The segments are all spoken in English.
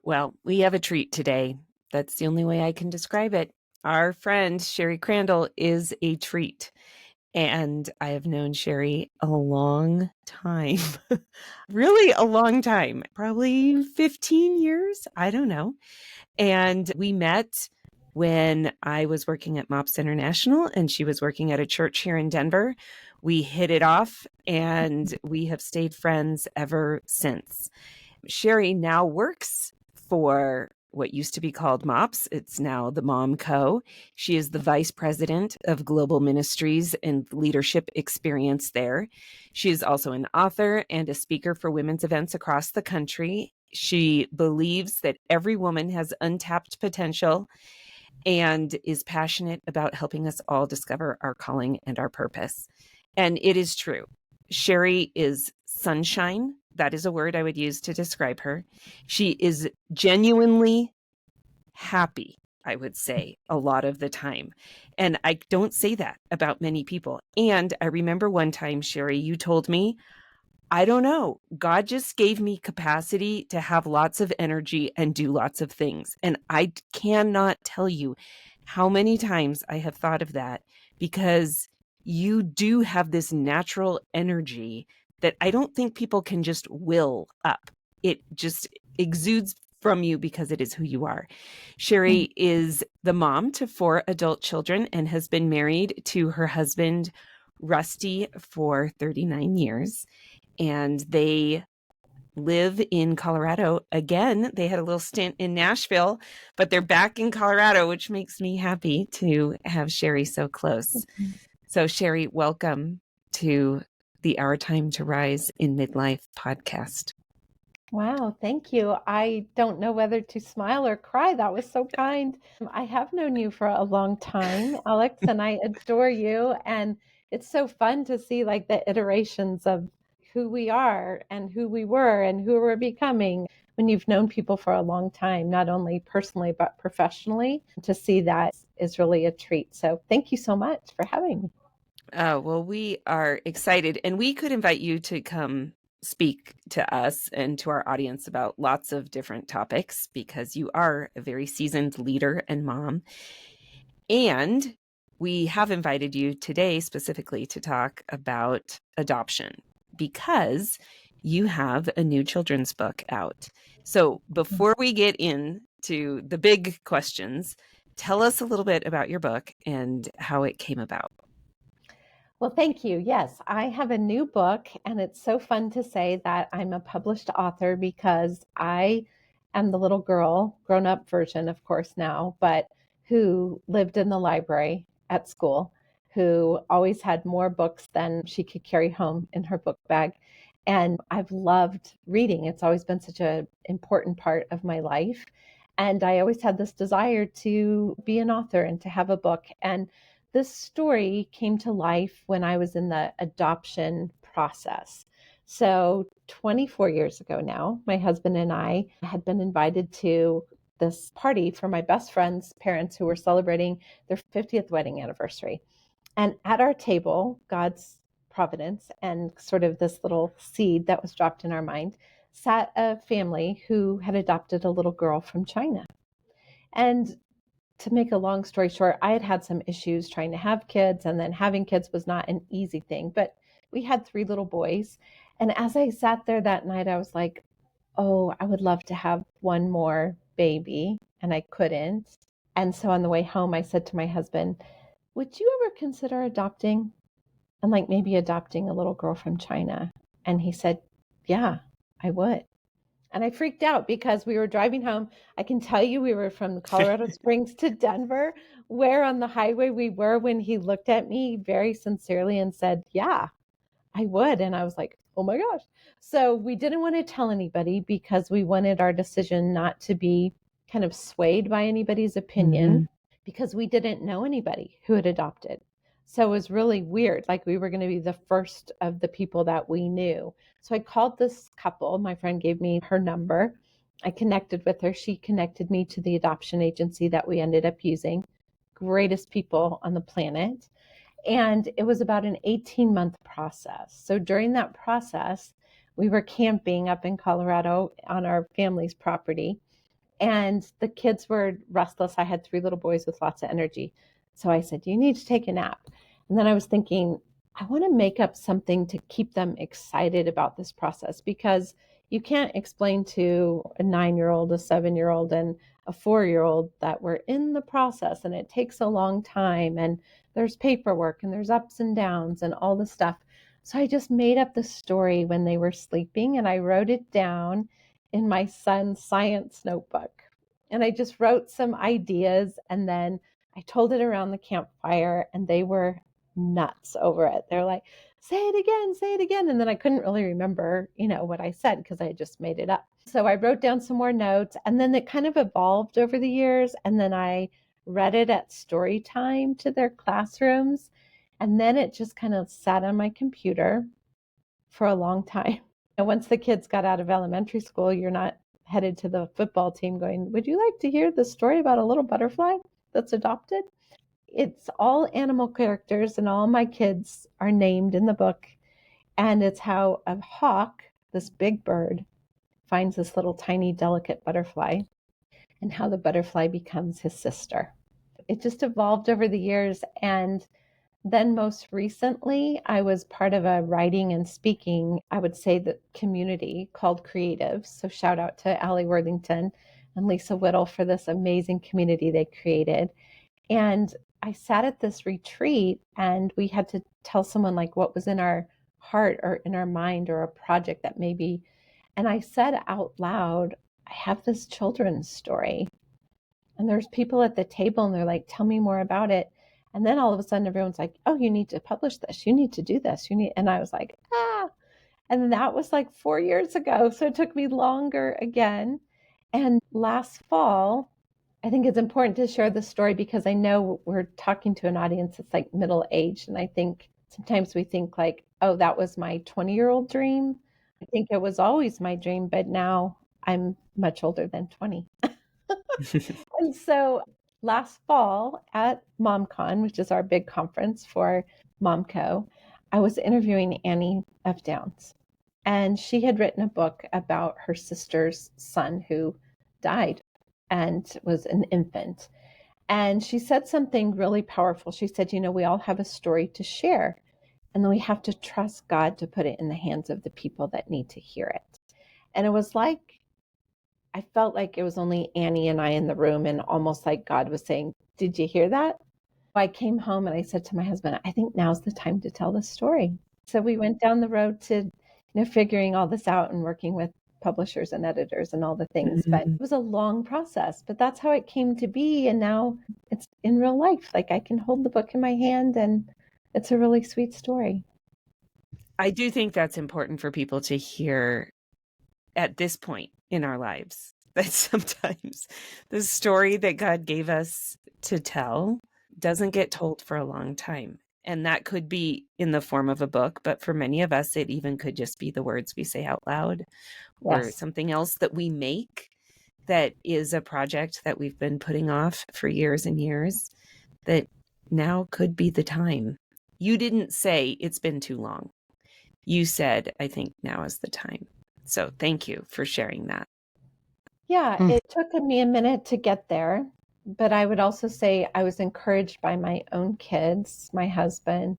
Well, we have a treat today. That's the only way I can describe it. Our friend, Sherri Crandall, is a treat. And I have known Sherri a long time, really a long time, probably 15 years. I don't know. And we met when I was working at MOPS International and she was working at a church here in Denver. We hit it off and we have stayed friends ever since. Sherri now works for what used to be called MOPS. It's now the MomCo. She is the vice president of global ministries and leadership experience there. She is also an author and a speaker for women's events across the country. She believes that every woman has untapped potential and is passionate about helping us all discover our calling and our purpose. And it is true. Sherri is sunshine. That is a word I would use to describe her. She is genuinely happy, I would say, a lot of the time. And I don't say that about many people. And I remember one time, Sherri, you told me, I don't know, God just gave me capacity to have lots of energy and do lots of things. And I cannot tell you how many times I have thought of that, because you do have this natural energy that I don't think people can just will up. It just exudes from you because it is who you are. Sherri is the mom to 4 adult children and has been married to her husband, Rusty, for 39 years. And they live in Colorado. Again, they had a little stint in Nashville, but they're back in Colorado, which makes me happy to have Sherri so close. So Sherri, welcome to the Our Time to Rise in Midlife podcast. Wow, thank you. I don't know whether to smile or cry. That was so kind. I have known you for a long time, Alex, and I adore you. And it's so fun to see like the iterations of who we are and who we were and who we're becoming when you've known people for a long time, not only personally, but professionally. To see that is really a treat. So thank you so much for having me. Oh, well, we are excited, and we could invite you to come speak to us and to our audience about lots of different topics, because you are a very seasoned leader and mom. And we have invited you today specifically to talk about adoption, because you have a new children's book out. So before we get into the big questions, tell us a little bit about your book and how it came about. Well, thank you. Yes, I have a new book, and it's so fun to say that I'm a published author because I am the little girl, grown up version, of course, now, but who lived in the library at school, who always had more books than she could carry home in her book bag. And I've loved reading. It's always been such an important part of my life. And I always had this desire to be an author and to have a book. And this story came to life when I was in the adoption process. So 24 years ago now, my husband and I had been invited to this party for my best friend's parents who were celebrating their 50th wedding anniversary. And at our table, God's providence and sort of this little seed that was dropped in our mind, sat a family who had adopted a little girl from China. And to make a long story short, I had had some issues trying to have kids, and then having kids was not an easy thing. But we had 3 little boys. And as I sat there that night, I was like, oh, I would love to have one more baby. And I couldn't. And so on the way home, I said to my husband, would you ever consider adopting? And like maybe adopting a little girl from China? And he said, yeah, I would. And I freaked out because we were driving home. I can tell you we were from Colorado Springs to Denver, where on the highway we were when he looked at me very sincerely and said, yeah, I would. And I was like, oh my gosh. So we didn't want to tell anybody because we wanted our decision not to be kind of swayed by anybody's opinion, because we didn't know anybody who had adopted. So it was really weird. Like we were going to be the first of the people that we knew. So I called this couple. My friend gave me her number. I connected with her. She connected me to the adoption agency that we ended up using. Greatest people on the planet. And it was about an 18-month process. So during that process, we were camping up in Colorado on our family's property. And the kids were restless. I had 3 little boys with lots of energy. So I said, "You need to take a nap." And then I was thinking, I want to make up something to keep them excited about this process, because you can't explain to a 9-year-old, a 7-year-old, and a 4-year-old that we're in the process and it takes a long time and there's paperwork and there's ups and downs and all the stuff. So I just made up the story when they were sleeping and I wrote it down in my son's science notebook. And I just wrote some ideas and then I told it around the campfire and they were nuts over it. They're like, say it again, say it again. And then I couldn't really remember, what I said because I had just made it up. So I wrote down some more notes and then it kind of evolved over the years. And then I read it at story time to their classrooms. And then it just kind of sat on my computer for a long time. And once the kids got out of elementary school, you're not headed to the football team going, "Would you like to hear the story about a little butterfly that's adopted?" It's all animal characters, and all my kids are named in the book. And it's how a hawk, this big bird, finds this little tiny, delicate butterfly, and how the butterfly becomes his sister. It just evolved over the years. And then most recently, I was part of a writing and speaking, I would say, the community called Creatives. So shout out to Allie Worthington and Lisa Whittle for this amazing community they created. And I sat at this retreat and we had to tell someone like what was in our heart or in our mind or a project that maybe, and I said out loud, I have this children's story. And there's people at the table and they're like, tell me more about it. And then all of a sudden everyone's like, oh, you need to publish this. You need to do this. And I was like, ah. And that was like 4 years ago. So it took me longer again. And last fall, I think it's important to share the story because I know we're talking to an audience that's like middle aged. And I think sometimes we think like, oh, that was my 20-year-old dream. I think it was always my dream, but now I'm much older than 20. And so last fall at MomCon, which is our big conference for MomCo, I was interviewing Annie F. Downs. And she had written a book about her sister's son who died and was an infant. And she said something really powerful. She said, we all have a story to share, and then we have to trust God to put it in the hands of the people that need to hear it. And it was like, I felt like it was only Annie and I in the room, and almost like God was saying, did you hear that? I came home and I said to my husband, I think now's the time to tell the story. So we went down the road to, figuring all this out and working with publishers and editors and all the things. But it was a long process, but that's how it came to be. And now it's in real life. Like I can hold the book in my hand and it's a really sweet story. I do think that's important for people to hear at this point in our lives, that sometimes the story that God gave us to tell doesn't get told for a long time. And that could be in the form of a book, but for many of us, it even could just be the words we say out loud or something else that we make that is a project that we've been putting off for years and years that now could be the time. You didn't say it's been too long. You said, I think now is the time. So thank you for sharing that. Yeah, it took me a minute to get there, but I would also say I was encouraged by my own kids, my husband,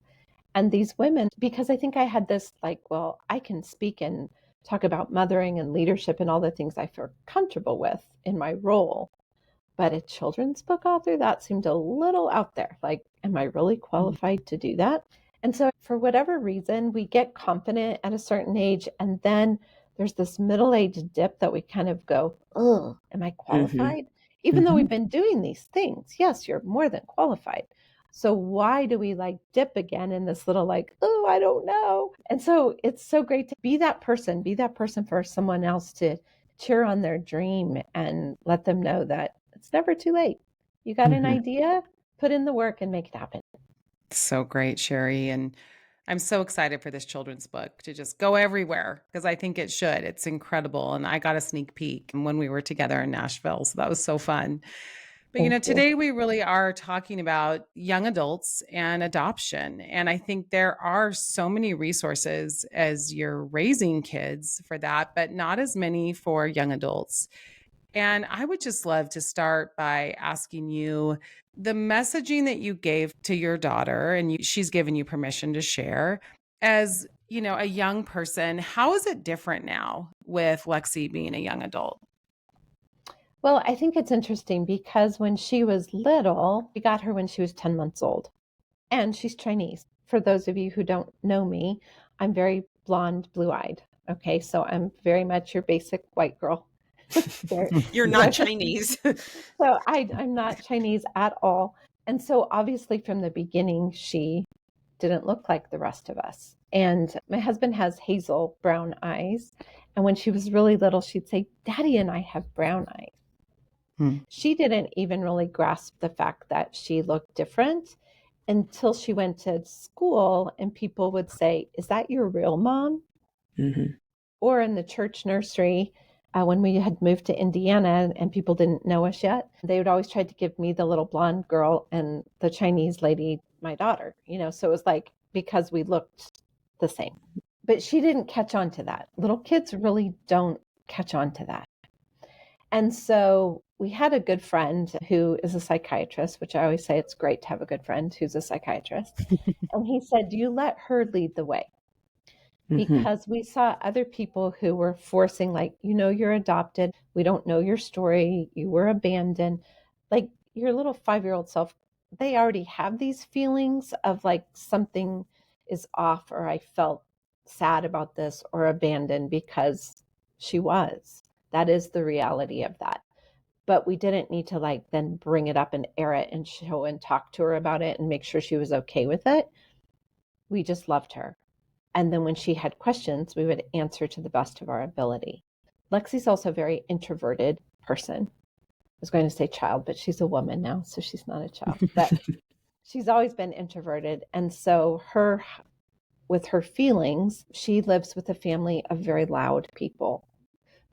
and these women, because I think I had this like, well, I can speak and talk about mothering and leadership and all the things I feel comfortable with in my role. But a children's book author, that seemed a little out there. Like, am I really qualified to do that? And so, for whatever reason, we get confident at a certain age, and then there's this middle age dip that we kind of go, oh, am I qualified? Even though we've been doing these things, yes, you're more than qualified. So why do we like dip again in this little like, oh, I don't know. And so it's so great to be that person for someone else to cheer on their dream and let them know that it's never too late. You got an idea, put in the work and make it happen. So great, Sherri. And I'm so excited for this children's book to just go everywhere because I think it should. It's incredible. And I got a sneak peek when we were together in Nashville. So that was so fun. But, Thank you. today we really are talking about young adults and adoption. And I think there are so many resources as you're raising kids for that, but not as many for young adults. And I would just love to start by asking you the messaging that you gave to your daughter, and she's given you permission to share as, a young person. How is it different now with Lexi being a young adult? Well, I think it's interesting because when she was little, we got her when she was 10 months old, and she's Chinese. For those of you who don't know me, I'm very blonde, blue-eyed. Okay, so I'm very much your basic white girl. You're not Chinese. So I'm not Chinese at all. And so obviously from the beginning, she didn't look like the rest of us. And my husband has hazel brown eyes. And when she was really little, she'd say, Daddy and I have brown eyes. She didn't even really grasp the fact that she looked different until she went to school and people would say, is that your real mom? Mm-hmm. Or in the church nursery, when we had moved to Indiana and people didn't know us yet, they would always try to give me the little blonde girl and the Chinese lady, my daughter, so it was like because we looked the same. But she didn't catch on to that. Little kids really don't catch on to that. And so we had a good friend who is a psychiatrist, which I always say it's great to have a good friend who's a psychiatrist. And he said, you let her lead the way. Because we saw other people who were forcing, like, you're adopted. We don't know your story. You were abandoned. Like your little 5-year-old self, they already have these feelings of like something is off, or I felt sad about this, or abandoned because she was. That is the reality of that. But we didn't need to like then bring it up and air it and show and talk to her about it and make sure she was okay with it. We just loved her. And then when she had questions, we would answer to the best of our ability. Lexi's also a very introverted person. I was going to say child, but she's a woman now, so she's not a child. But she's always been introverted. And so with her feelings, she lives with a family of very loud people.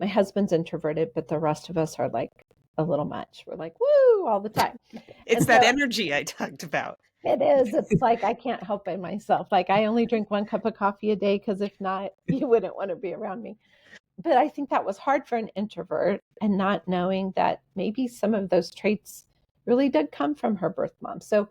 My husband's introverted, but the rest of us are like a little much. We're like, woo, all the time. It's that energy I talked about. It is. It's like I can't help it myself. Like I only drink 1 cup of coffee a day because if not, you wouldn't want to be around me. But I think that was hard for an introvert, and not knowing that maybe some of those traits really did come from her birth mom. So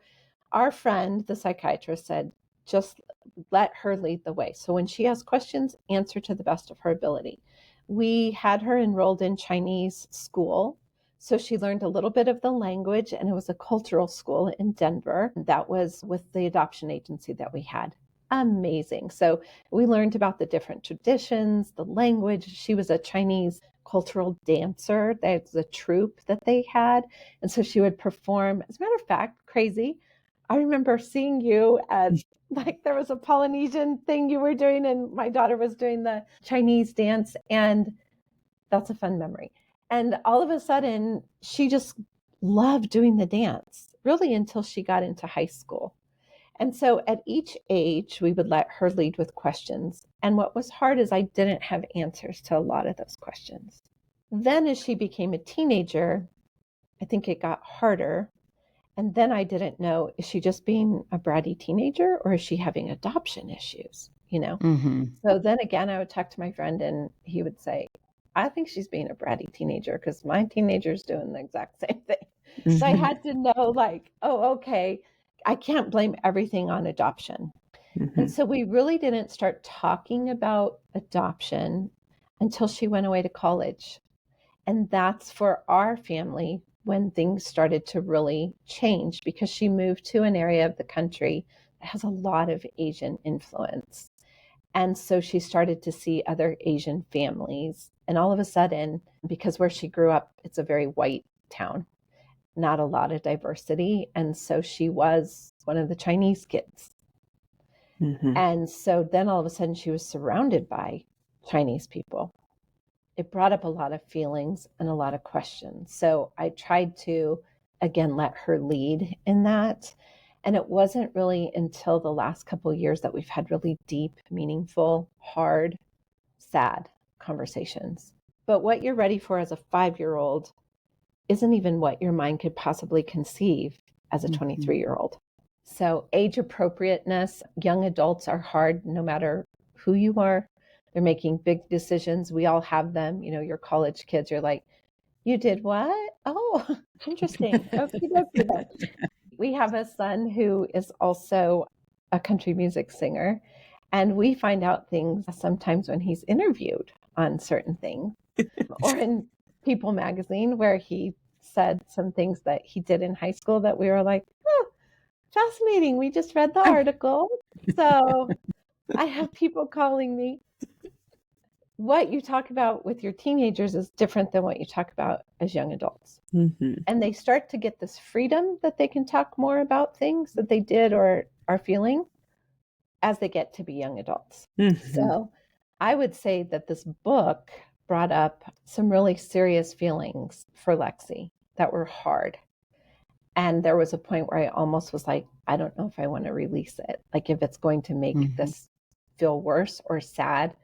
our friend, the psychiatrist, said, just let her lead the way. So when she has questions, answer to the best of her ability. We had her enrolled in Chinese school. So she learned a little bit of the language, and it was a cultural school in Denver. That was with the adoption agency that we had. Amazing. So we learned about the different traditions, the language. She was a Chinese cultural dancer. That's a troupe that they had. And so she would perform. As a matter of fact, crazy, I remember seeing you at like there was a Polynesian thing you were doing, and my daughter was doing the Chinese dance. And that's a fun memory. And all of a sudden, she just loved doing the dance, really until she got into high school. And so at each age, we would let her lead with questions. And what was hard is I didn't have answers to a lot of those questions. Then as she became a teenager, I think it got harder. And then I didn't know, is she just being a bratty teenager, or is she having adoption issues? So then again, I would talk to my friend and he would say, I think she's being a bratty teenager because my teenager's doing the exact same thing. So I had to know like, oh, okay, I can't blame everything on adoption. And so we really didn't start talking about adoption until she went away to college. And that's for our family when things started to really change, because she moved to an area of the country that has a lot of Asian influence. And so she started to see other Asian families. And all of a sudden, because where she grew up, it's a very white town, not a lot of diversity. And so she was one of the Chinese kids. And so then all of a sudden she was surrounded by Chinese people. It brought up a lot of feelings and a lot of questions. So I tried to, again, let her lead in that. And it wasn't really until the last couple of years that we've had really deep, meaningful, hard, sad conversations. But what you're ready for as a 5-year-old isn't even what your mind could possibly conceive as a 23-year-old. So age appropriateness, young adults are hard no matter who you are. They're making big decisions. We all have them. Your college kids, you're like, You did what? Oh, interesting. Okie dokie then. We have a son who is also a country music singer, and we find out things sometimes when he's interviewed on certain things, or in People magazine, where he said some things that he did in high school that we were like, oh, fascinating. We just read the article. So I have people calling me. What you talk about with your teenagers is different than what you talk about as young adults. Mm-hmm. And they start to get this freedom that they can talk more about things that they did or are feeling as they get to be young adults. Mm-hmm. So I would say that this book brought up some really serious feelings for Lexi that were hard. And there was a point where I almost was like, I don't know if I want to release it. Like, if it's going to make this feel worse or sad,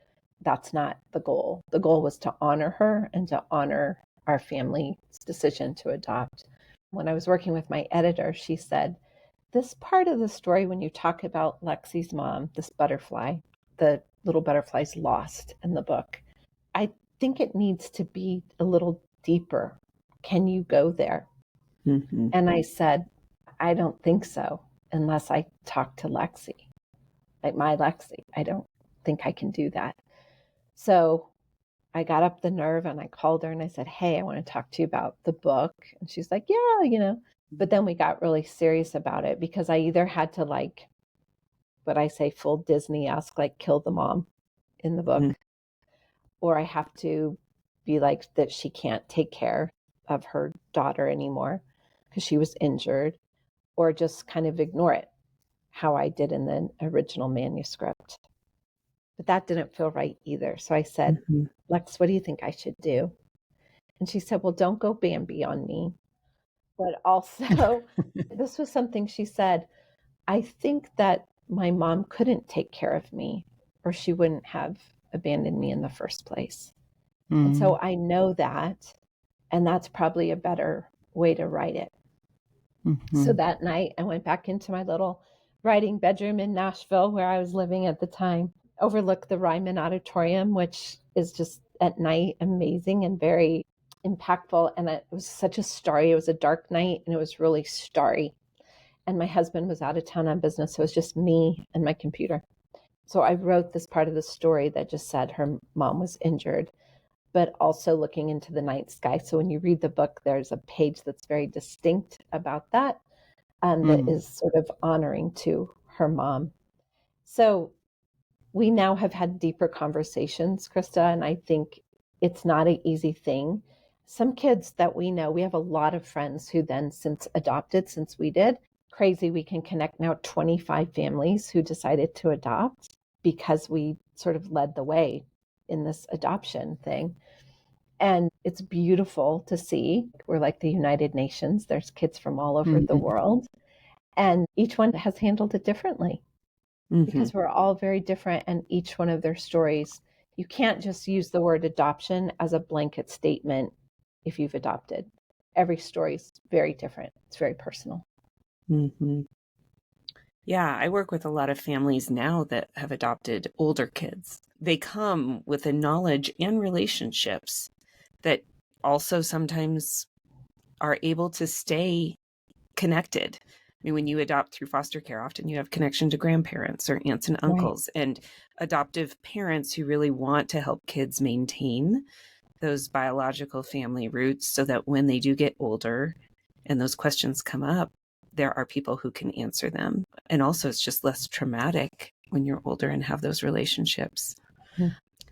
that's not the goal. The goal was to honor her and to honor our family's decision to adopt. When I was working with my editor, she said, this part of the story, when you talk about Lexi's mom, this butterfly, the little butterfly's lost in the book, I think it needs to be a little deeper. Can you go there? Mm-hmm. And I said, I don't think so, unless I talk to Lexi, like my Lexi. I don't think I can do that. So I got up the nerve and I called her and I said, hey, I want to talk to you about the book. And she's like, yeah. But then we got really serious about it because I either had to, like, what I say, full Disney-esque, like kill the mom in the book, or I have to be like that she can't take care of her daughter anymore because she was injured, or just kind of ignore it, how I did in the original manuscript. But that didn't feel right either. So I said, Lex, what do you think I should do? And she said, well, don't go Bambi on me. But also, this was something she said, I think that my mom couldn't take care of me, or she wouldn't have abandoned me in the first place. And so I know that, and that's probably a better way to write it. So that night, I went back into my little writing bedroom in Nashville, where I was living at the time, overlooked the Ryman Auditorium, which is just at night amazing and very impactful. And it was such a starry, it was a dark night and it was really starry. And my husband was out of town on business. So it was just me and my computer. So I wrote this part of the story that just said her mom was injured, but also looking into the night sky. So when you read the book, there's a page that's very distinct about that, that is sort of honoring to her mom. So we now have had deeper conversations, Krista, and I think it's not an easy thing. Some kids that we know, we have a lot of friends who then since adopted, since we did. Crazy, we can connect now 25 families who decided to adopt because we sort of led the way in this adoption thing. And it's beautiful to see. We're like the United Nations. There's kids from all over the world. And each one has handled it differently because we're all very different. And each one of their stories, you can't just use the word adoption as a blanket statement if you've adopted. Every story is very different. It's very personal. Yeah, I work with a lot of families now that have adopted older kids. They come with a knowledge and relationships that also sometimes are able to stay connected. I mean, when you adopt through foster care, often you have connection to grandparents or aunts and uncles, and adoptive parents who really want to help kids maintain those biological family roots so that when they do get older and those questions come up, there are people who can answer them. And also, it's just less traumatic when you're older and have those relationships.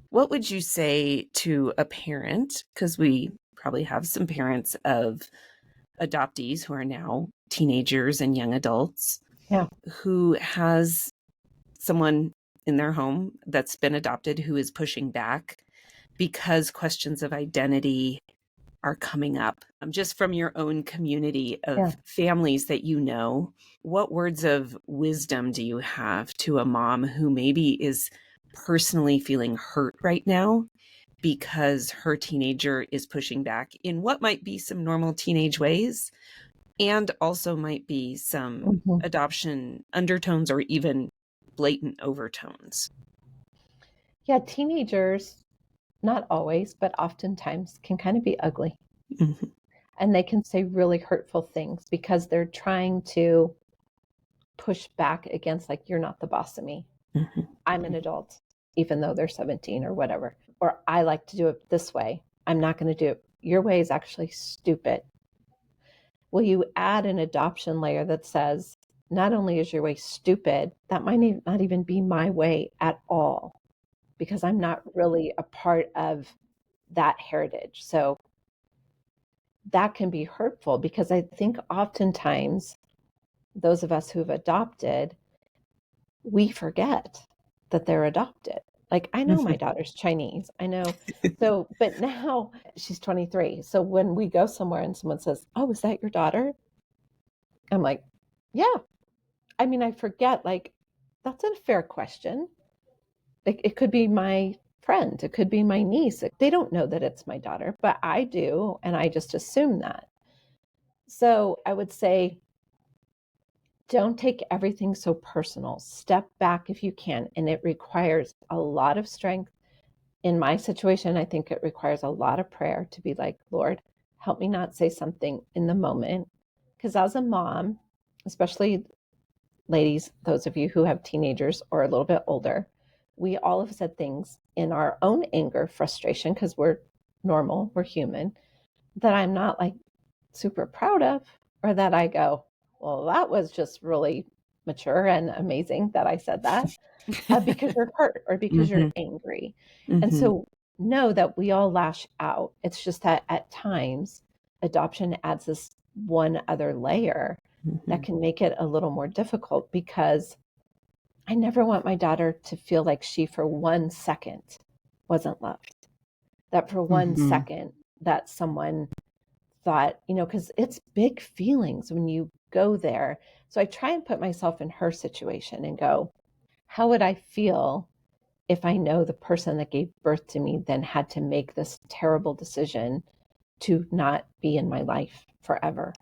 What would you say to a parent? Because we probably have some parents of adoptees who are now teenagers and young adults, who has someone in their home that's been adopted who is pushing back because questions of identity are coming up. Just from your own community of families that you know, what words of wisdom do you have to a mom who maybe is personally feeling hurt right now because her teenager is pushing back in what might be some normal teenage ways, and also might be some adoption undertones or even blatant overtones? Yeah, teenagers, not always, but oftentimes can kind of be ugly. Mhm. And they can say really hurtful things because they're trying to push back against, like, you're not the boss of me. Mhm. I'm an adult, even though they're 17 or whatever. Or I like to do it this way. I'm not going to do it. Your way is actually stupid. Well, you add an adoption layer that says, not only is your way stupid, that might not even be my way at all, because I'm not really a part of that heritage. So that can be hurtful, because I think oftentimes those of us who've adopted, we forget that they're adopted. Like, I know my Mhm. daughter's Chinese. I know. So, but now she's 23. So when we go somewhere and someone says, "Oh, is that your daughter?" I'm like, "Yeah." I mean, I forget, like, that's a fair question. It could be my friend, it could be my niece. They don't know that it's my daughter, but I do. And I just assume that. So I would say, don't take everything so personal. Step back if you can. And it requires a lot of strength. In my situation, I think it requires a lot of prayer to be like, Lord, help me not say something in the moment. Because as a mom, especially ladies, those of you who have teenagers or a little bit older, we all have said things in our own anger, frustration, because we're normal, we're human, that I'm not like super proud of, or that I go, well, that was just really mature and amazing that I said that, because you're hurt or because you're Mhm. angry. And Mhm. so know that we all lash out. It's just that at times adoption adds this one other layer that Mhm. can make it a little more difficult, because I never want my daughter to feel like she for 1 second wasn't loved. That for one Mhm. second that someone thought, because it's big feelings when you go there. So I try and put myself in her situation and go, how would I feel if I know the person that gave birth to me then had to make this terrible decision to not be in my life forever?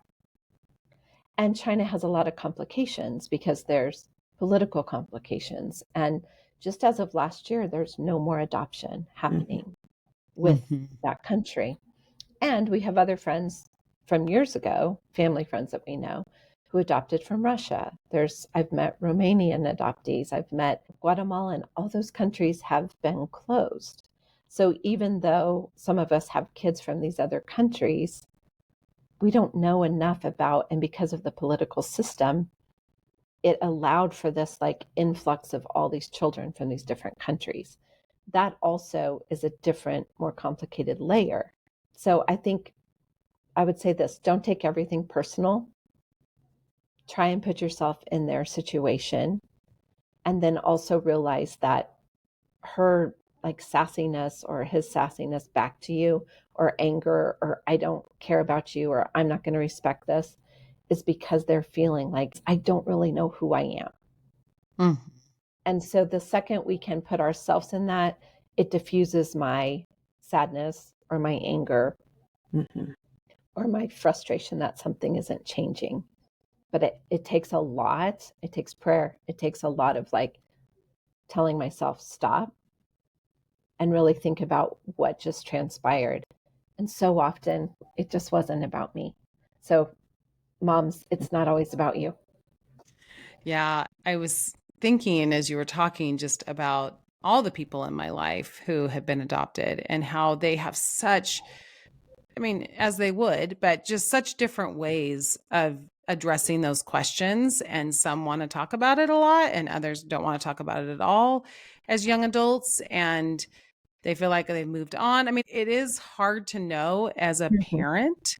And China has a lot of complications because there's political complications. And just as of last year, there's no more adoption Mhm. happening with Mhm. that country. And we have other friends from years ago, family friends that we know, who adopted from Russia. I've met Romanian adoptees, I've met Guatemalan. All those countries have been closed. So even though some of us have kids from these other countries, we don't know enough about, and because of the political system, it allowed for this like influx of all these children from these different countries. That also is a different, more complicated layer. So I think I would say this: don't take everything personal. Try and put yourself in their situation. And then also realize that her like sassiness or his sassiness back to you, or anger, or I don't care about you, or I'm not going to respect this, is because they're feeling like I don't really know who I am. Mhm. And so the second we can put ourselves in that, it diffuses my sadness or my anger Mhm. or my frustration that something isn't changing. But it takes a lot. It takes prayer. It takes a lot of like telling myself, stop and really think about what just transpired. And so often it just wasn't about me. So, moms, it's not always about you. Yeah, I was thinking as you were talking just about all the people in my life who have been adopted and how they have such, I mean, as they would, but just such different ways of addressing those questions. And some want to talk about it a lot, and others don't want to talk about it at all as young adults. And they feel like they've moved on. I mean, it is hard to know as a Mhm. parent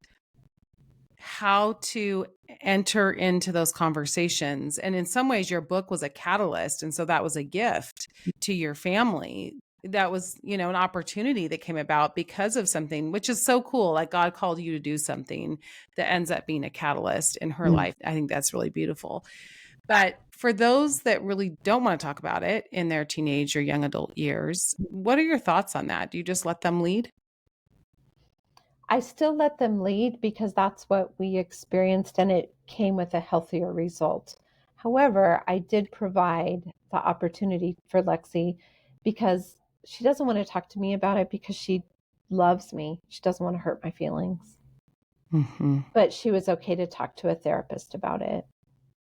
how to enter into those conversations. And in some ways, your book was a catalyst. And so that was a gift to your family. That was, an opportunity that came about because of something, which is so cool. Like God called you to do something that ends up being a catalyst in her Mhm. life. I think that's really beautiful. But for those that really don't want to talk about it in their teenage or young adult years, what are your thoughts on that? Do you just let them lead? I still let them lead because that's what we experienced and it came with a healthier result. However, I did provide the opportunity for Lexi, because she doesn't want to talk to me about it because she loves me. She doesn't want to hurt my feelings. Mm-hmm. but she was okay to talk to a therapist about it.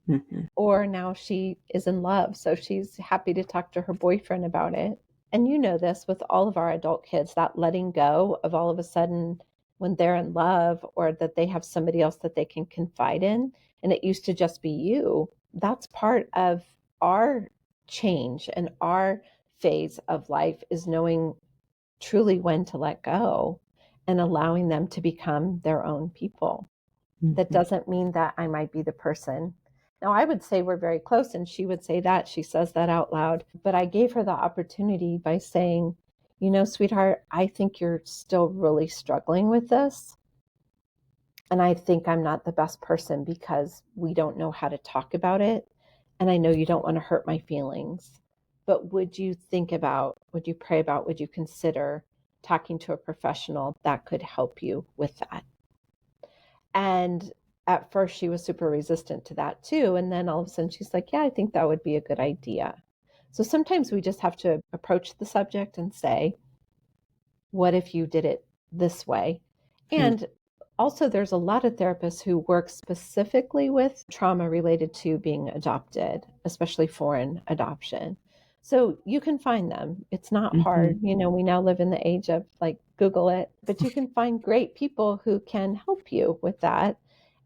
Mm-hmm. Or now she is in love, so she's happy to talk to her boyfriend about it. And you know this with all of our adult kids, that letting go of all of a sudden when they're in love or that they have somebody else that they can confide in, and it used to just be you. That's part of our change and our phase of life, is knowing truly when to let go and allowing them to become their own people. That Mm-hmm. doesn't mean that I might be the person. Now, I would say we're very close, and she would say that. She says that out loud. But I gave her the opportunity by saying, you know, sweetheart, I think you're still really struggling with this. And I think I'm not the best person because we don't know how to talk about it. And I know you don't want to hurt my feelings. But would you think about, would you pray about, would you consider talking to a professional that could help you with that? And at first she was super resistant to that too. And then all of a sudden she's like, yeah, I think that would be a good idea. So sometimes we just have to approach the subject and say, what if you did it this way? And also, there's a lot of therapists who work specifically with trauma related to being adopted, especially foreign adoption. So you can find them. It's not hard. Mm-hmm. You know, we now live in the age of like Google it, but you can find great people who can help you with that.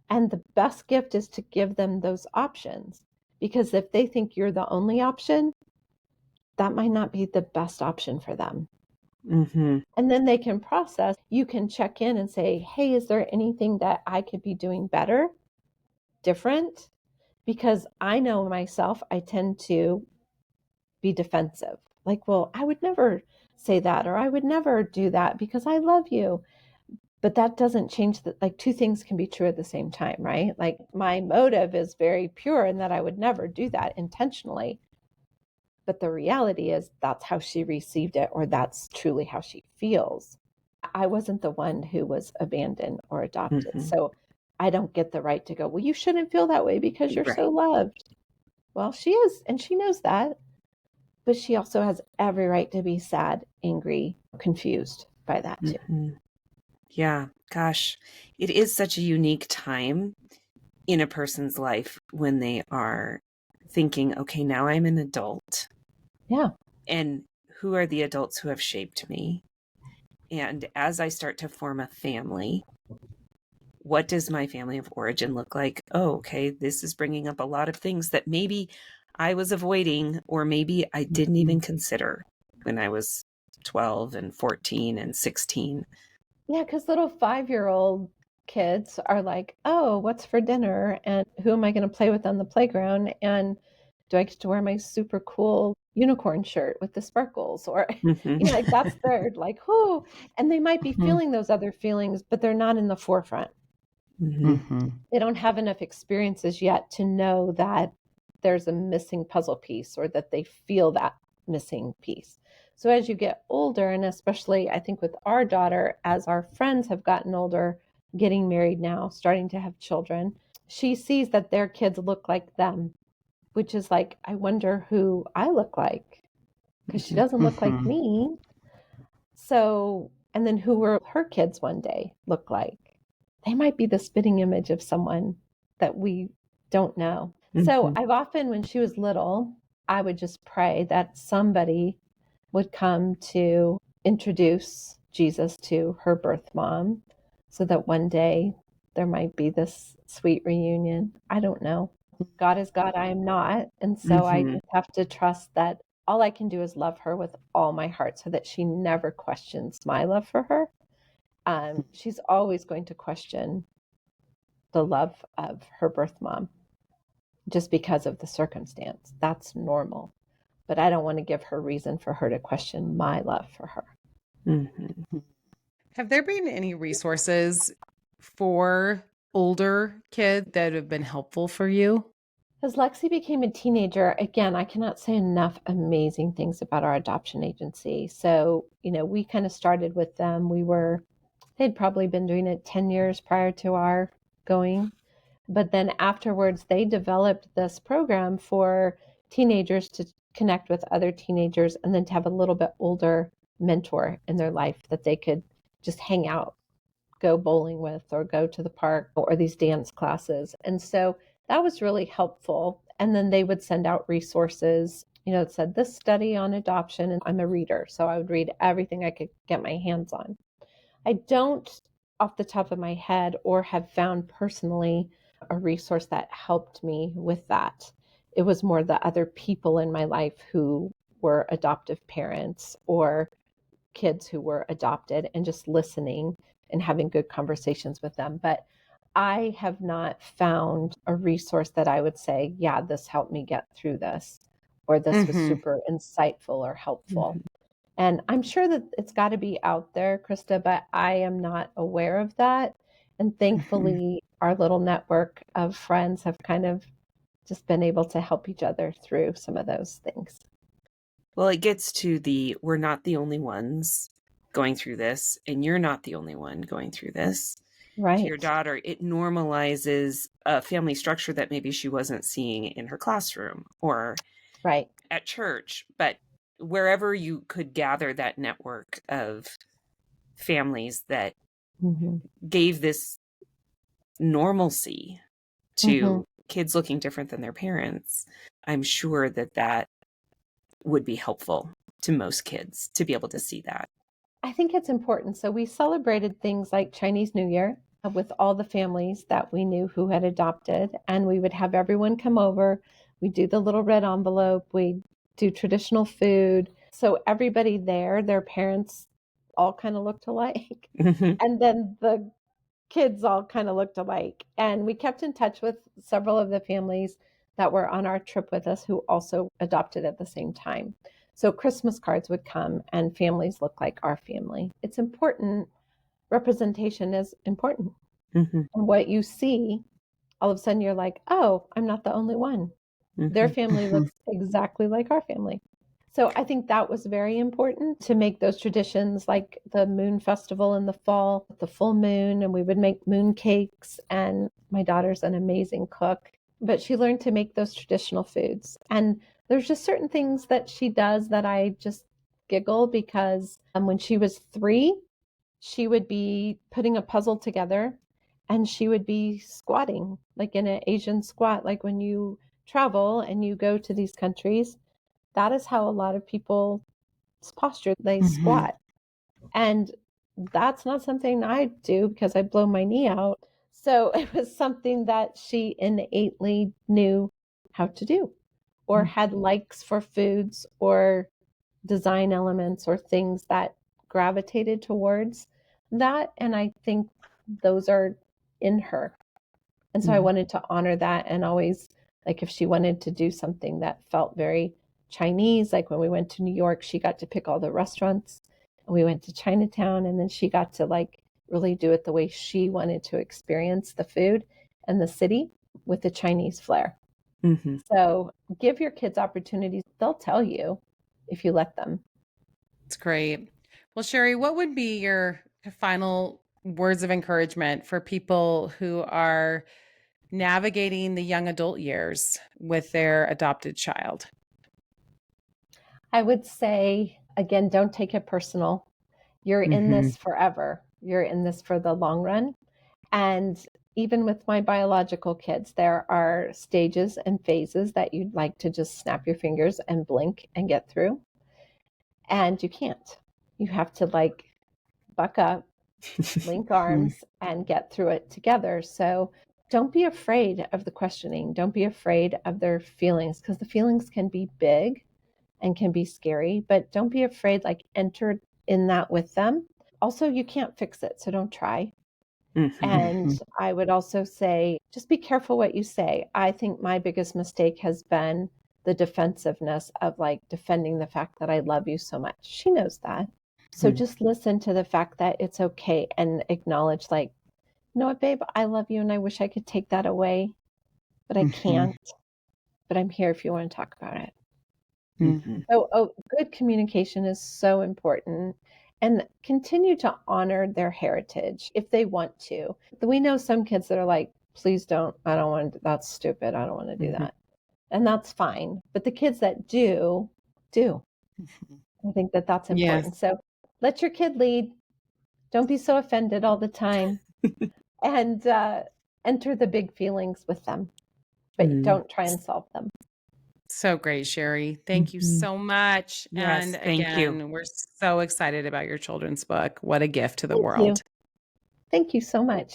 And the best gift is to give them those options, because if they think you're the only option, that might not be the best option for them. Mm-hmm. And then they can process. You can check in and say, hey, is there anything that I could be doing better, different? Because I know myself, I tend to be defensive. Like, well, I would never say that, or I would never do that because I love you. But that doesn't change that. Like, two things can be true at the same time, right? Like, my motive is very pure in that I would never do that intentionally. But the reality is that's how she received it, or that's truly how she feels. I wasn't the one who was abandoned or adopted. Mm-hmm. So I don't get the right to go, well, you shouldn't feel that way because you're Right. so loved. Well, she is, and she knows that. But she also has every right to be sad, angry, confused by that too. Mm-hmm. Yeah, gosh, it is such a unique time in a person's life when they are thinking, okay, now I'm an adult. Yeah. And who are the adults who have shaped me? And as I start to form a family, what does my family of origin look like? Oh, okay, this is bringing up a lot of things that maybe I was avoiding, or maybe I didn't even consider when I was 12 and 14 and 16. Yeah, because little 5-year-old kids are like, oh, what's for dinner? And who am I going to play with on the playground? And do I get to wear my super cool unicorn shirt with the sparkles? Or, Mm-hmm. like that's their like, whoo. And they might be feeling those other feelings, but they're not in the forefront. Mm-hmm. Mm-hmm. They don't have enough experiences yet to know that there's a missing puzzle piece, or that they feel that missing piece. So as you get older, and especially I think with our daughter, as our friends have gotten older, getting married now, starting to have children, she sees that their kids look like them, which is like, I wonder who I look like, because she doesn't look like Mm-hmm. me. So, and then who will her kids one day look like? They might be the spitting image of someone that we don't know. So Mm-hmm. I've often, when she was little, I would just pray that somebody would come to introduce Jesus to her birth mom, so that one day there might be this sweet reunion. I don't know. God is God, I am not. And so I Mm-hmm. just have to trust that all I can do is love her with all my heart, so that she never questions my love for her. She's always going to question the love of her birth mom just because of the circumstance. That's normal. But I don't want to give her reason for her to question my love for her. Mm-hmm. Have there been any resources for older kids that have been helpful for you? As Lexi became a teenager, again, I cannot say enough amazing things about our adoption agency. So, we kind of started with them. They'd probably been doing it 10 years prior to our going. But then afterwards, they developed this program for teenagers to connect with other teenagers, and then to have a little bit older mentor in their life that they could just hang out go bowling with or go to the park or these dance classes. And so that was really helpful. And then they would send out resources. It said this study on adoption, and I'm a reader, so I would read everything I could get my hands on. I don't, off the top of my head, or have found personally a resource that helped me with that. It was more the other people in my life who were adoptive parents or kids who were adopted, and just listening and having good conversations with them. But I have not found a resource that I would say, yeah, this helped me get through this, or this was super insightful or helpful. And I'm sure that it's got to be out there, Krista, but I am not aware of that. And thankfully, our little network of friends have kind of just been able to help each other through some of those things. Well, it gets to we're not the only ones going through this, and you're not the only one going through this. Right. To your daughter, it normalizes a family structure that maybe she wasn't seeing in her classroom or right at church, but wherever you could gather that network of families that gave this normalcy to kids looking different than their parents, I'm sure that would be helpful to most kids to be able to see that. I think it's important. So we celebrated things like Chinese New Year with all the families that we knew who had adopted, and we would have everyone come over. We do the little red envelope. We do traditional food. So everybody there, their parents all kind of looked alike. And then the kids all kind of looked alike. And we kept in touch with several of the families that were on our trip with us who also adopted at the same time. So Christmas cards would come and families look like our family. It's important. Representation is important. And what you see, all of a sudden you're like, oh, I'm not the only one. Their family looks exactly like our family. So I think that was very important to make those traditions, like the moon festival in the fall, the full moon, and we would make moon cakes. And my daughter's an amazing cook, but she learned to make those traditional foods. And there's just certain things that she does that I just giggle because when she was 3, she would be putting a puzzle together and she would be squatting, like in an Asian squat, like when you travel and you go to these countries. That is how a lot of people's posture, they squat. And that's not something I do because I blow my knee out. So it was something that she innately knew how to do, or had likes for foods or design elements or things that gravitated towards that. And I think those are in her. And so I wanted to honor that, and always, like, if she wanted to do something that felt very Chinese, like when we went to New York, she got to pick all the restaurants. We went to Chinatown, and then she got to like really do it the way she wanted to experience the food and the city with the Chinese flair. So give your kids opportunities. They'll tell you if you let them. It's great. Well, Sherri, what would be your final words of encouragement for people who are navigating the young adult years with their adopted child? I would say, again, don't take it personal. You're in this forever. You're in this for the long run. And even with my biological kids, there are stages and phases that you'd like to just snap your fingers and blink and get through. And you can't. You have to like buck up, link arms, and get through it together. So don't be afraid of the questioning. Don't be afraid of their feelings, because the feelings can be big and can be scary, but don't be afraid, like enter in that with them. Also, you can't fix it, so don't try. And I would also say, just be careful what you say. I think my biggest mistake has been the defensiveness of like defending the fact that I love you so much. She knows that. So just listen to the fact that it's okay, and acknowledge, like, you know what, babe, I love you and I wish I could take that away, but I can't. But I'm here if you want to talk about it. So good communication is so important, and continue to honor their heritage if they want to. We know some kids that are like, please don't, I don't want to, that's stupid, I don't want to do that. And that's fine. But the kids that do. I think that that's important. Yes. So let your kid lead, Don't be so offended all the time. And enter the big feelings with them, but don't try and solve them. So great, Sherri. Thank you so much. Yes, And thank you. again, we're so excited about your children's book. What a gift to the Thank you. world. Thank you so much.